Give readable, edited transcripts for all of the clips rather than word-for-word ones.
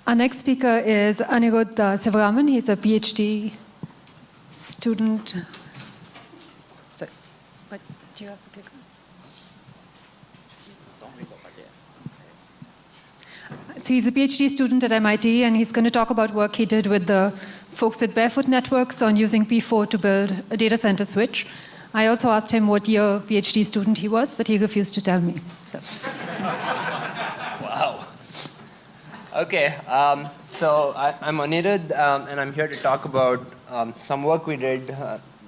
Our next speaker is Anirudh Sivaraman. He's a PhD student. Sorry, what do you have to click on? So he's a PhD student at MIT, and he's going to talk about work he did with the folks at Barefoot Networks on using P4 to build a data center switch. I also asked him what year PhD student he was, but he refused to tell me. So. Wow. Okay, so I'm Anirudh, and I'm here to talk about some work we did,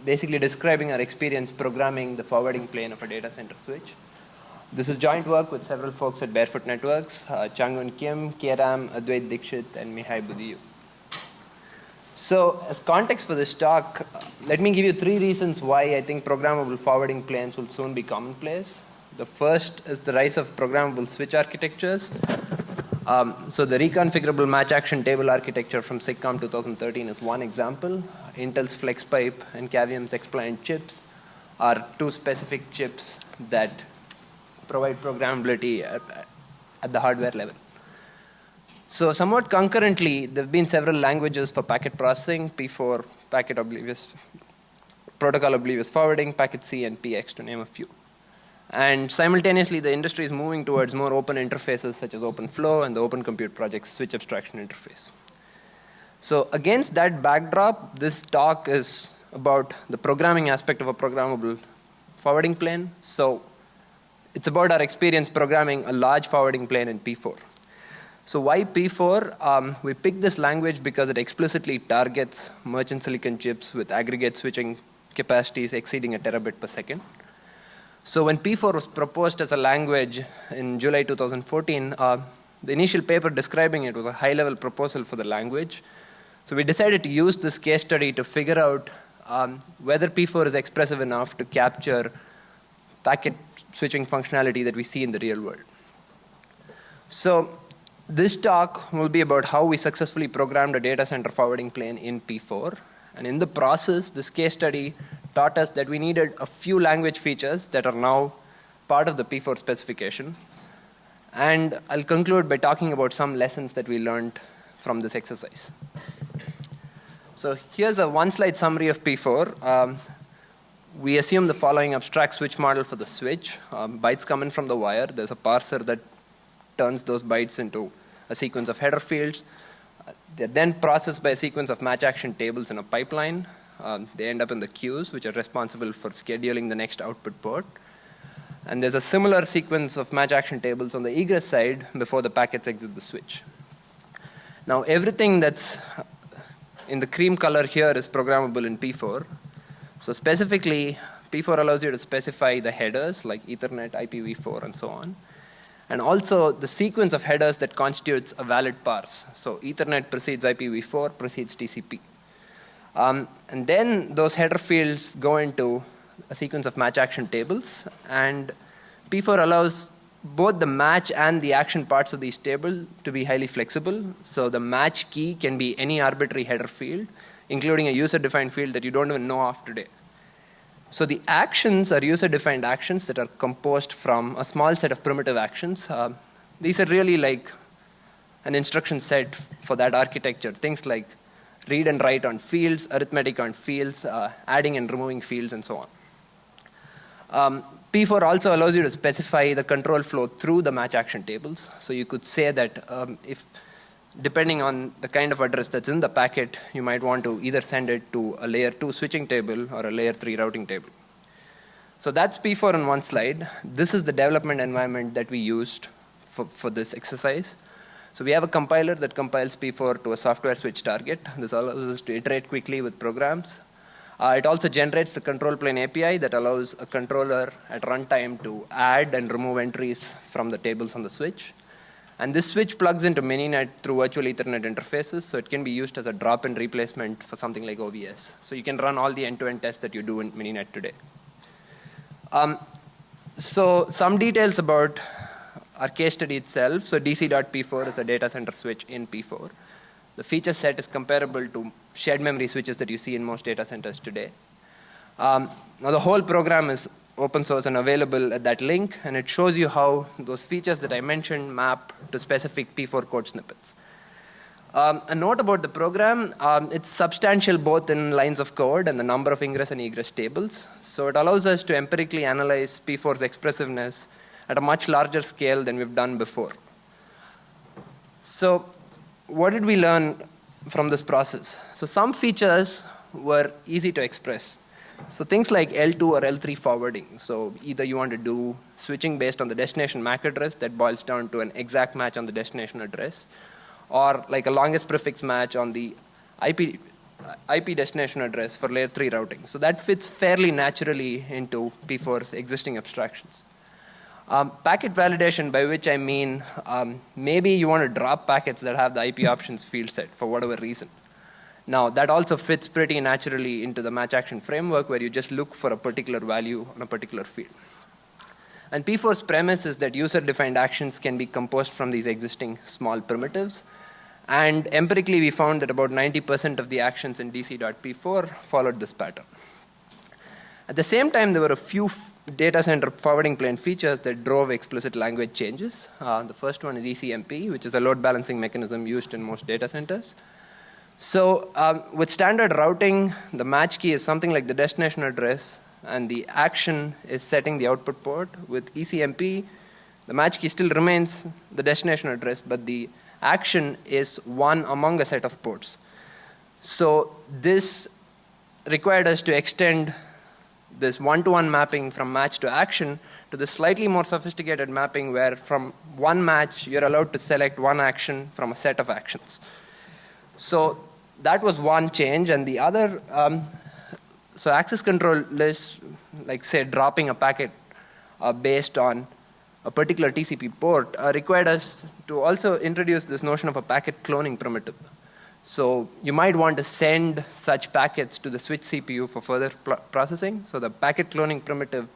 basically describing our experience programming the forwarding plane of a data center switch. This is joint work with several folks at Barefoot Networks, Changun Kim, Kieram, Advait Dikshit, and Mihai Budiyu. So as context for this talk, let me give you 3 reasons why I think programmable forwarding planes will soon be commonplace. The first is the rise of programmable switch architectures. So the reconfigurable match action table architecture from SIGCOMM 2013 is one example. Intel's FlexPipe and Cavium's Xpliant chips are 2 specific chips that provide programmability at the hardware level. So somewhat concurrently, there have been several languages for packet processing, P4, protocol oblivious forwarding, packet C, and PX, to name a few. And simultaneously, the industry is moving towards more open interfaces such as OpenFlow and the Open Compute Project's switch abstraction interface. So against that backdrop, this talk is about the programming aspect of a programmable forwarding plane. So it's about our experience programming a large forwarding plane in P4. So why P4? We picked this language because it explicitly targets merchant silicon chips with aggregate switching capacities exceeding a terabit per second. So when P4 was proposed as a language in July 2014, the initial paper describing it was a high-level proposal for the language. So we decided to use this case study to figure out whether P4 is expressive enough to capture packet switching functionality that we see in the real world. So this talk will be about how we successfully programmed a data center forwarding plane in P4. And in the process, this case study taught us that we needed a few language features that are now part of the P4 specification. And I'll conclude by talking about some lessons that we learned from this exercise. So here's a one-slide summary of P4. We assume the following abstract switch model for the switch. Bytes come in from the wire. There's a parser that turns those bytes into a sequence of header fields. They're then processed by a sequence of match action tables in a pipeline. They end up in the queues, which are responsible for scheduling the next output port. And there's a similar sequence of match action tables on the egress side before the packets exit the switch. Now, everything that's in the cream color here is programmable in P4. So specifically, P4 allows you to specify the headers like Ethernet, IPv4, and so on. And also the sequence of headers that constitutes a valid parse. So Ethernet precedes IPv4, precedes TCP. And then those header fields go into a sequence of match action tables. And P4 allows both the match and the action parts of these tables to be highly flexible. So the match key can be any arbitrary header field, including a user-defined field that you don't even know of today. So the actions are user-defined actions that are composed from a small set of primitive actions. These are really like an instruction set for that architecture. Things like read and write on fields, arithmetic on fields, adding and removing fields, and so on. P4 also allows you to specify the control flow through the match action tables. So you could say that if depending on the kind of address that's in the packet, you might want to either send it to a layer 2 switching table or a layer 3 routing table. So that's P4 in one slide. This is the development environment that we used for this exercise. So we have a compiler that compiles P4 to a software switch target. This allows us to iterate quickly with programs. It also generates the control plane API that allows a controller at runtime to add and remove entries from the tables on the switch. And this switch plugs into Mininet through virtual Ethernet interfaces, so it can be used as a drop-in replacement for something like OVS. So you can run all the end-to-end tests that you do in Mininet today. So some details about our case study itself. So DC.p4 is a data center switch in P4. The feature set is comparable to shared memory switches that you see in most data centers today. Now the whole program is open source and available at that link, and it shows you how those features that I mentioned map to specific P4 code snippets. A note about the program, it's substantial both in lines of code and the number of ingress and egress tables. So it allows us to empirically analyze P4's expressiveness at a much larger scale than we've done before. So what did we learn from this process? So some features were easy to express. So things like L2 or L3 forwarding. So either you want to do switching based on the destination MAC address that boils down to an exact match on the destination address, or like a longest prefix match on the IP destination address for layer 3 routing. So that fits fairly naturally into P4's existing abstractions. Packet validation, by which I mean maybe you want to drop packets that have the IP options field set for whatever reason. Now, that also fits pretty naturally into the match action framework where you just look for a particular value on a particular field. And P4's premise is that user-defined actions can be composed from these existing small primitives. And empirically, we found that about 90% of the actions in DC.p4 followed this pattern. At the same time, there were a few data center forwarding plane features that drove explicit language changes. The first one is ECMP, which is a load balancing mechanism used in most data centers. So with standard routing, the match key is something like the destination address, and the action is setting the output port. With ECMP, the match key still remains the destination address, but the action is one among a set of ports. So this required us to extend this one-to-one mapping from match to action to the slightly more sophisticated mapping where from one match, you're allowed to select one action from a set of actions. So that was one change, and the other, so access control lists, like say dropping a packet based on a particular TCP port, required us to also introduce this notion of a packet cloning primitive. So you might want to send such packets to the switch CPU for further processing. So the packet cloning primitive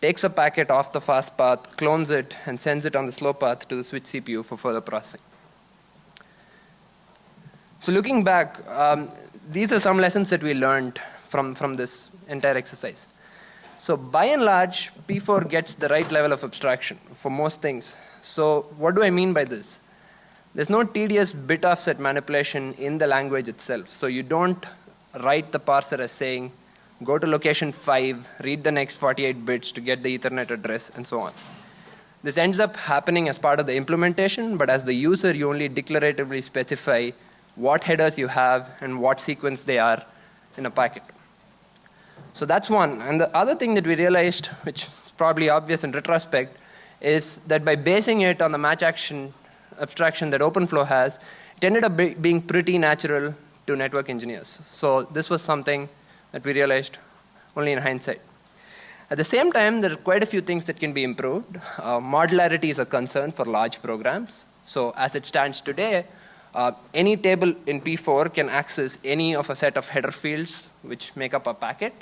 takes a packet off the fast path, clones it, and sends it on the slow path to the switch CPU for further processing. So looking back, these are some lessons that we learned from this entire exercise. So by and large, P4 gets the right level of abstraction for most things. So what do I mean by this? There's no tedious bit offset manipulation in the language itself. So you don't write the parser as saying, go to location 5, read the next 48 bits to get the Ethernet address, and so on. This ends up happening as part of the implementation, but as the user, you only declaratively specify what headers you have and what sequence they are in a packet. So that's one. And the other thing that we realized, which is probably obvious in retrospect, is that by basing it on the match action abstraction that OpenFlow has, it ended up being pretty natural to network engineers. So this was something that we realized only in hindsight. At the same time, there are quite a few things that can be improved. Modularity is a concern for large programs. So as it stands today, any table in P4 can access any of a set of header fields which make up a packet.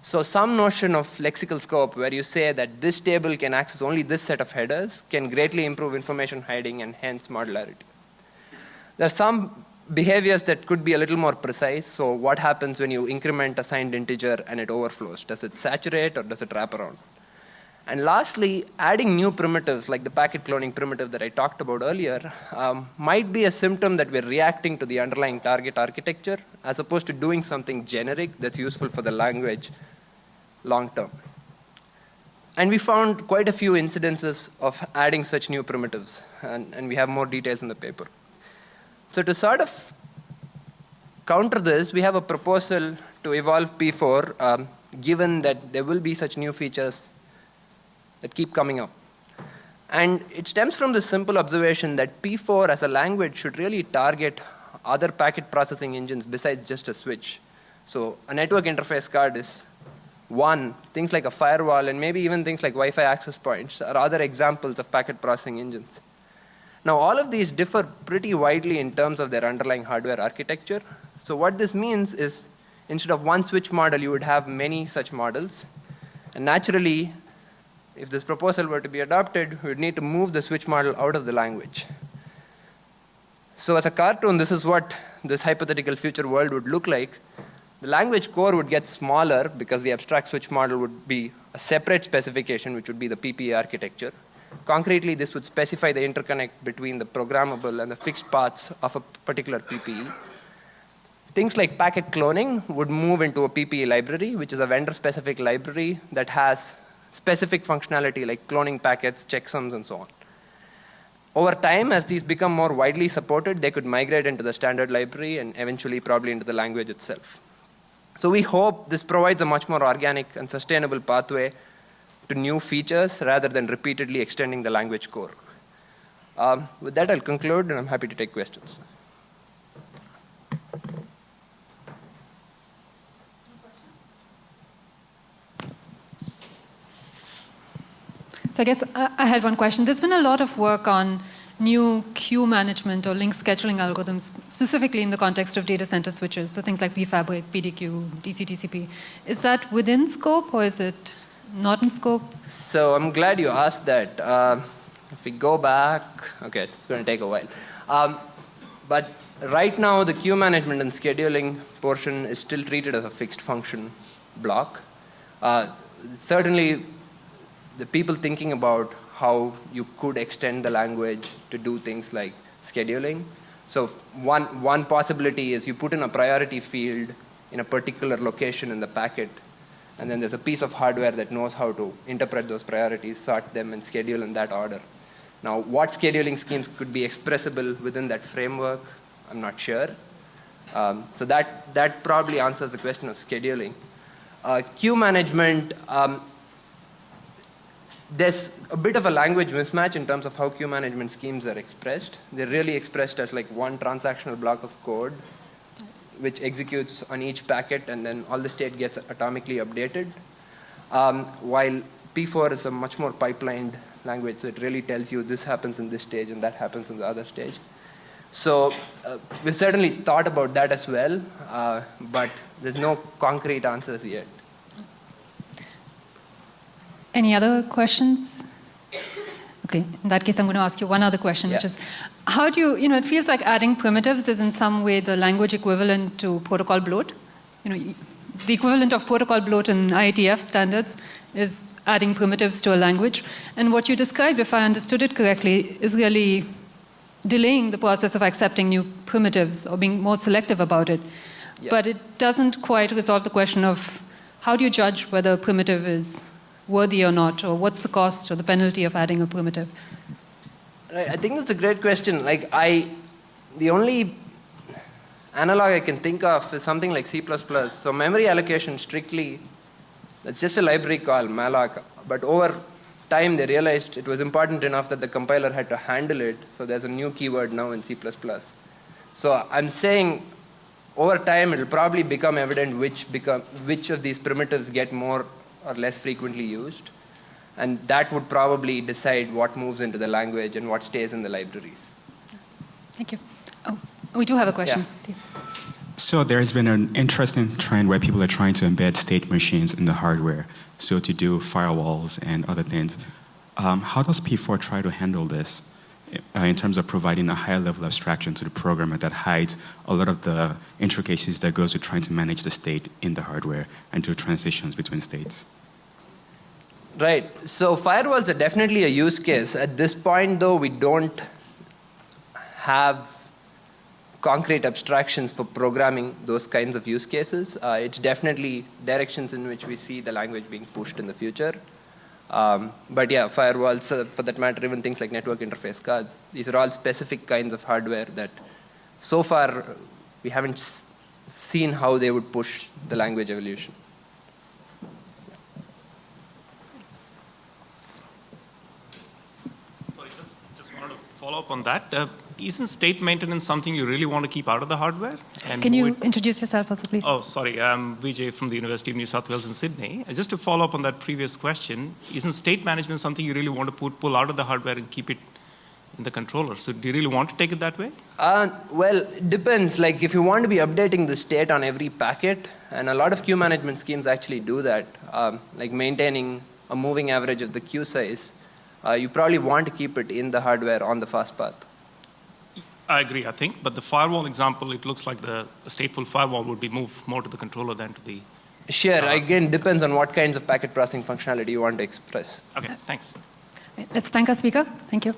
So some notion of lexical scope where you say that this table can access only this set of headers can greatly improve information hiding and hence modularity. There are some behaviors that could be a little more precise. So what happens when you increment a signed integer and it overflows? Does it saturate or does it wrap around? And lastly, adding new primitives like the packet cloning primitive that I talked about earlier might be a symptom that we're reacting to the underlying target architecture as opposed to doing something generic that's useful for the language long term. And we found quite a few incidences of adding such new primitives, and we have more details in the paper. So to sort of counter this, we have a proposal to evolve P4 given that there will be such new features that keep coming up. And it stems from the simple observation that P4 as a language should really target other packet processing engines besides just a switch. So a network interface card is one. Things like a firewall and maybe even things like Wi-Fi access points are other examples of packet processing engines. Now all of these differ pretty widely in terms of their underlying hardware architecture. So what this means is instead of one switch model, you would have many such models. And naturally, if this proposal were to be adopted, we would need to move the switch model out of the language. So as a cartoon, this is what this hypothetical future world would look like. The language core would get smaller because the abstract switch model would be a separate specification, which would be the PPA architecture. Concretely, this would specify the interconnect between the programmable and the fixed paths of a particular PPE. Things like packet cloning would move into a PPE library, which is a vendor-specific library that has specific functionality like cloning packets, checksums, and so on. Over time, as these become more widely supported, they could migrate into the standard library and eventually probably into the language itself. So we hope this provides a much more organic and sustainable pathway to new features rather than repeatedly extending the language core. With that, I'll conclude, and I'm happy to take questions. So I guess I had one question. There's been a lot of work on new queue management or link scheduling algorithms, specifically in the context of data center switches, so things like pFabric, PDQ, DC.p4. Is that within scope, or is it not in scope? So I'm glad you asked that. If we go back, okay, it's going to take a while. But right now, the queue management and scheduling portion is still treated as a fixed function block. Certainly, the people thinking about how you could extend the language to do things like scheduling. So one possibility is you put in a priority field in a particular location in the packet, and then there's a piece of hardware that knows how to interpret those priorities, sort them, and schedule in that order. Now, what scheduling schemes could be expressible within that framework, I'm not sure. So that probably answers the question of scheduling. Queue management, there's a bit of a language mismatch in terms of how queue management schemes are expressed. They're really expressed as like one transactional block of code which executes on each packet, and then all the state gets atomically updated. While P4 is a much more pipelined language, so it really tells you this happens in this stage and that happens in the other stage. So we've certainly thought about that as well, but there's no concrete answers yet. Any other questions? Okay, in that case, I'm going to ask you one other question, which is, how do you, it feels like adding primitives is in some way the language equivalent to protocol bloat. The equivalent of protocol bloat in IETF standards is adding primitives to a language. And what you described, if I understood it correctly, is really delaying the process of accepting new primitives or being more selective about it. Yeah. But it doesn't quite resolve the question of how do you judge whether a primitive is worthy or not, or what's the cost or the penalty of adding a primitive? Right, I think that's a great question. Like the only analog I can think of is something like C++. So memory allocation strictly, that's just a library called malloc. But over time they realized it was important enough that the compiler had to handle it. So there's a new keyword now in C++. So I'm saying over time it will probably become evident which of these primitives get more or less frequently used, and that would probably decide what moves into the language and what stays in the libraries. Thank you. Oh, we do have a question. Yeah. So there's been an interesting trend where people are trying to embed state machines in the hardware, so to do firewalls and other things. How does P4 try to handle this in terms of providing a higher level of abstraction to the programmer that hides a lot of the intricacies that goes with trying to manage the state in the hardware and do transitions between states? Right. So firewalls are definitely a use case. At this point, though, we don't have concrete abstractions for programming those kinds of use cases. It's definitely directions in which we see the language being pushed in the future. But yeah, firewalls, for that matter, even things like network interface cards, these are all specific kinds of hardware that so far we haven't seen how they would push the language evolution. Sorry, just wanted to follow up on that. Isn't state maintenance something you really want to keep out of the hardware? And can you introduce yourself also, please? Oh, sorry. I'm Vijay from the University of New South Wales in Sydney. Just to follow up on that previous question, isn't state management something you really want to pull out of the hardware and keep it in the controller? So do you really want to take it that way? Well, it depends. Like if you want to be updating the state on every packet, and a lot of queue management schemes actually do that, like maintaining a moving average of the queue size, you probably want to keep it in the hardware on the fast path. I agree, I think. But the firewall example, it looks like the stateful firewall would be moved more to the controller than to the... Sure. Again, depends on what kinds of packet processing functionality you want to express. Okay, thanks. Let's thank our speaker. Thank you.